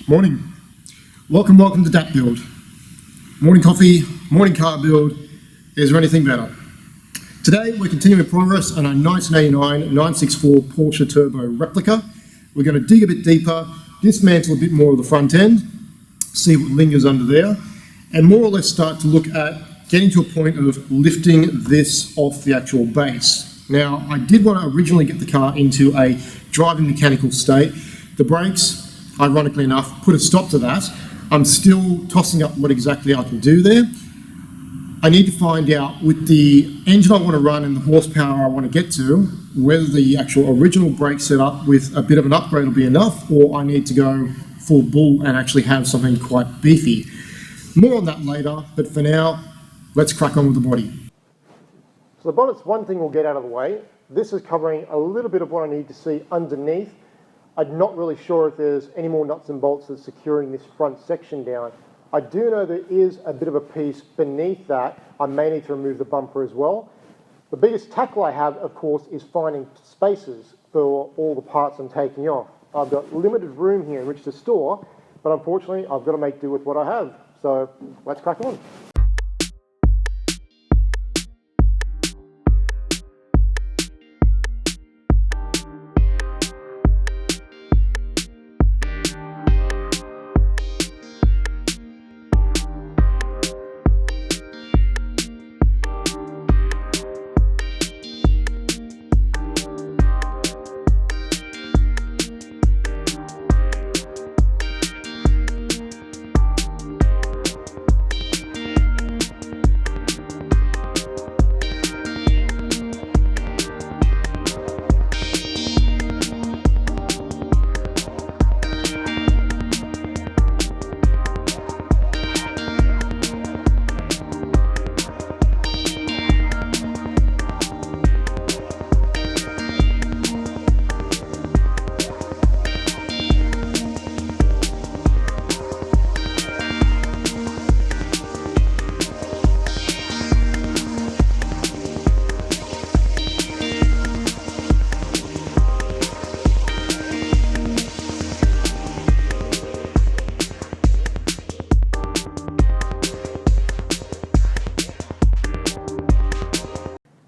Morning. Welcome to DAP Build. Morning coffee, morning car build. Is there anything better? Today we're continuing progress on our 1989 964 Porsche Turbo Replica. We're going to dig a bit deeper, dismantle a bit more of the front end, see what lingers under there, and more or less start to look at getting to a point of lifting this off the actual base. Now, I did want to originally get the car into a driving mechanical state. The brakes, ironically enough, put a stop to that. I'm still tossing up what exactly I can do there. I need to find out with the engine I want to run and the horsepower I want to get to, whether the actual original brake setup with a bit of an upgrade will be enough, or I need to go full bull and actually have something quite beefy. More on that later, but for now, let's crack on with the body. So the bonnet's one thing we'll get out of the way. This is covering a little bit of what I need to see underneath. I'm not really sure if there's any more nuts and bolts that's securing this front section down. I do know there is a bit of a piece beneath that. I may need to remove the bumper as well. The biggest tackle I have, of course, is finding spaces for all the parts I'm taking off. I've got limited room here in which to store, but unfortunately I've got to make do with what I have. So let's crack on.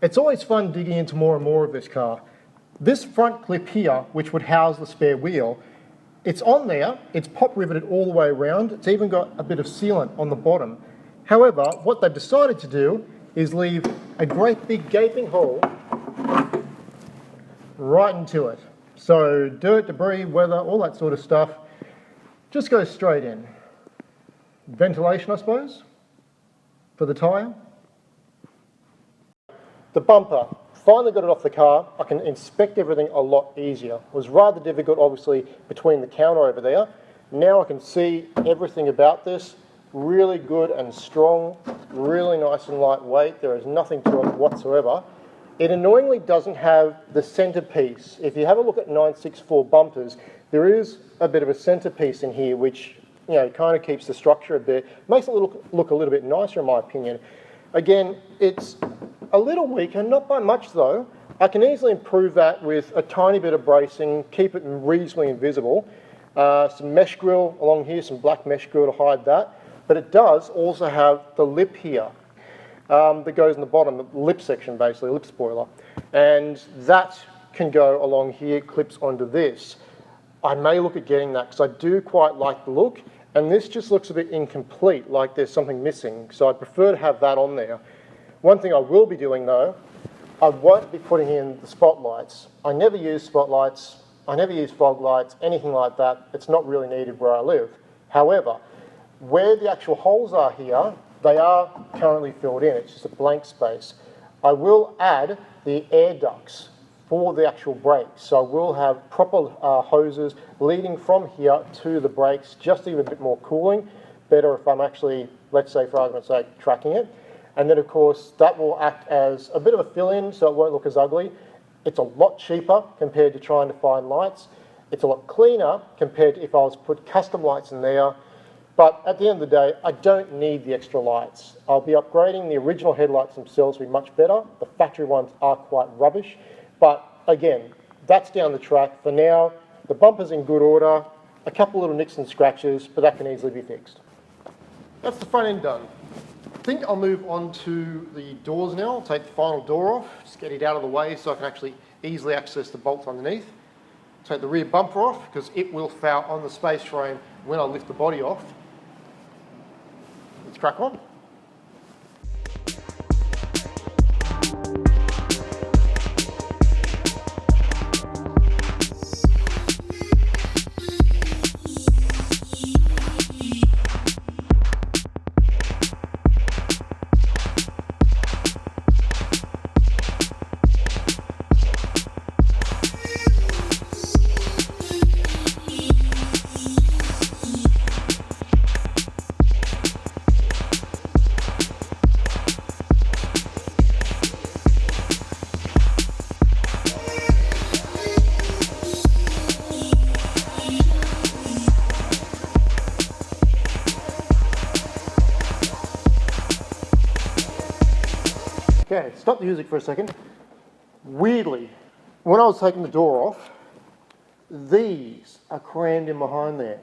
It's always fun digging into more and more of this car. This front clip here, which would house the spare wheel, it's on there, it's pop riveted all the way around, it's even got a bit of sealant on the bottom. However, what they've decided to do is leave a great big gaping hole right into it. So dirt, debris, weather, all that sort of stuff just goes straight in. Ventilation, I suppose, for the tyre. The bumper, finally got it off the car. I can inspect everything a lot easier. It was rather difficult, obviously, between the counter over there. Now I can see everything about this. Really good and strong, really nice and lightweight. There is nothing to it whatsoever. It annoyingly doesn't have the centerpiece. If you have a look at 964 bumpers, there is a bit of a centerpiece in here, which kind of keeps the structure a bit, makes it look a little bit nicer in my opinion. Again, it's a little weaker, not by much though. I can easily improve that with a tiny bit of bracing, keep it reasonably invisible. Some mesh grill along here, some black mesh grill to hide that. But it does also have the lip here that goes in the bottom, the lip section basically, lip spoiler. And that can go along here, clips onto this. I may look at getting that because I do quite like the look. And this just looks a bit incomplete, like there's something missing. So I prefer to have that on there. One thing I will be doing though, I won't be putting in the spotlights. I never use spotlights, I never use fog lights, anything like that. It's not really needed where I live. However, where the actual holes are here, they are currently filled in. It's just a blank space. I will add the air ducts for the actual brakes. So I will have proper hoses leading from here to the brakes, just to give a bit more cooling. Better if I'm actually, let's say for argument's sake, tracking it. And then of course that will act as a bit of a fill-in so it won't look as ugly. It's a lot cheaper compared to trying to find lights. It's a lot cleaner compared to if I was to put custom lights in there. But at the end of the day, I don't need the extra lights. I'll be upgrading the original headlights themselves to be much better. The factory ones are quite rubbish. But again, that's down the track. For now, the bumper's in good order. a couple little nicks and scratches, but that can easily be fixed. That's the front end done. I think I'll move on to the doors now. I'll take the final door off, just get it out of the way so I can actually easily access the bolts underneath. Take the rear bumper off because it will foul on the space frame when I lift the body off. Let's crack on. Okay, stop the music for a second. Weirdly, when I was taking the door off, these are crammed in behind there.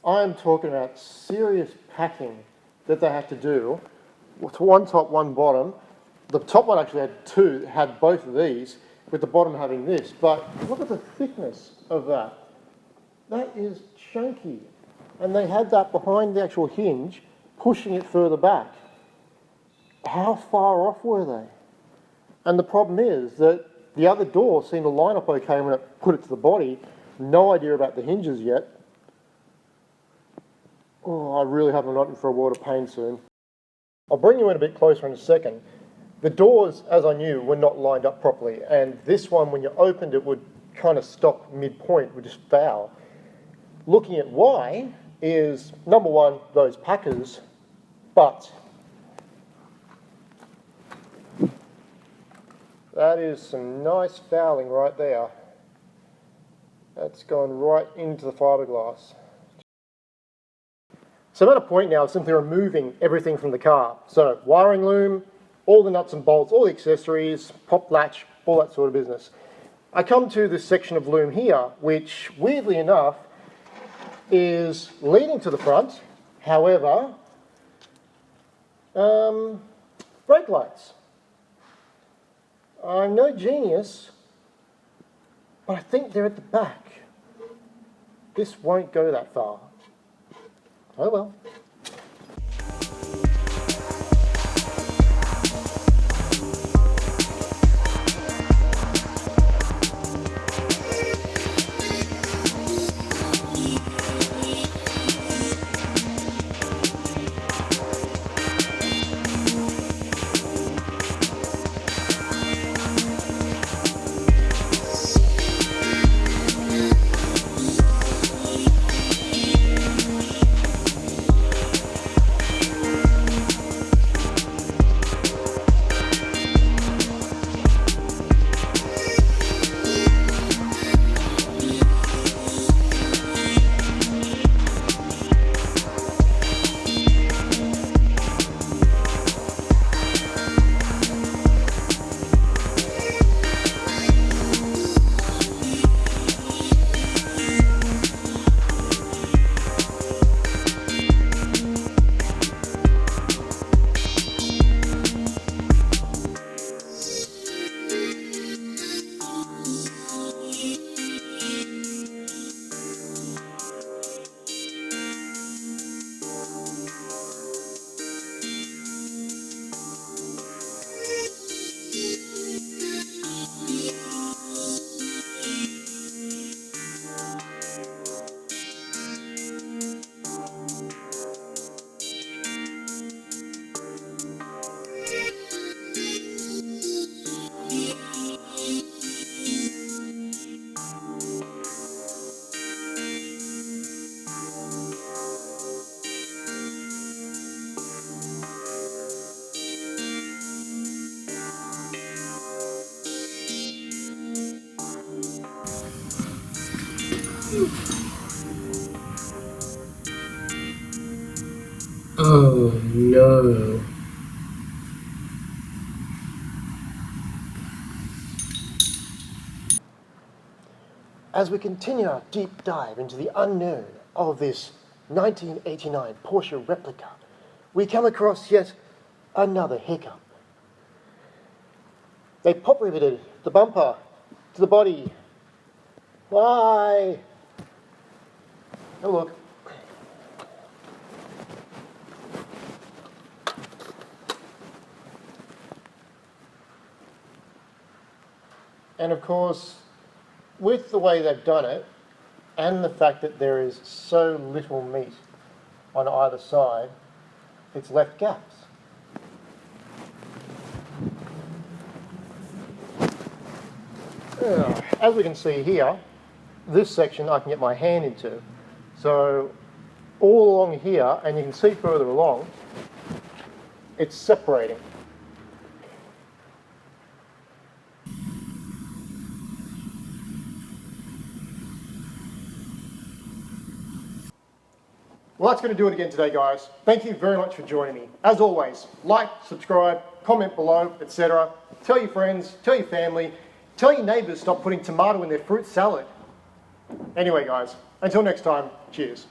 I am talking about serious packing that they have to do. With one top, one bottom. The top one actually had both of these, with the bottom having this. But look at the thickness of that. That is chunky. And they had that behind the actual hinge, pushing it further back. How far off were they? And the problem is that the other door seemed to line up okay when it put it to the body. No idea about the hinges yet. Oh, I really hope I'm not in for a world of pain soon. I'll bring you in a bit closer in a second. The doors, as I knew, were not lined up properly, and this one, when you opened it, would kind of stop mid-point, would just foul. Looking at why is, number one, those packers, but that is some nice fouling right there. That's gone right into the fiberglass. So I'm at a point now of simply removing everything from the car. So wiring loom, all the nuts and bolts, all the accessories, pop latch, all that sort of business. I come to this section of loom here, which weirdly enough is leading to the front. However, brake lights. I'm no genius, but I think they're at the back. This won't go that far. Oh well. Oh no. as we continue our deep dive into the unknown of this 1989 Porsche Replica, we come across yet another hiccup. They pop riveted the bumper to the body. Why? Have a look. And of course, with the way they've done it, and the fact that there is so little meat on either side, it's left gaps. As we can see here, this section I can get my hand into. So all along here, and you can see further along, it's separating. Well, that's going to do it again today, guys. Thank you very much for joining me. As always, like, subscribe, comment below, etc. Tell your friends, tell your family, tell your neighbours stop putting tomato in their fruit salad. Anyway, guys, until next time, cheers.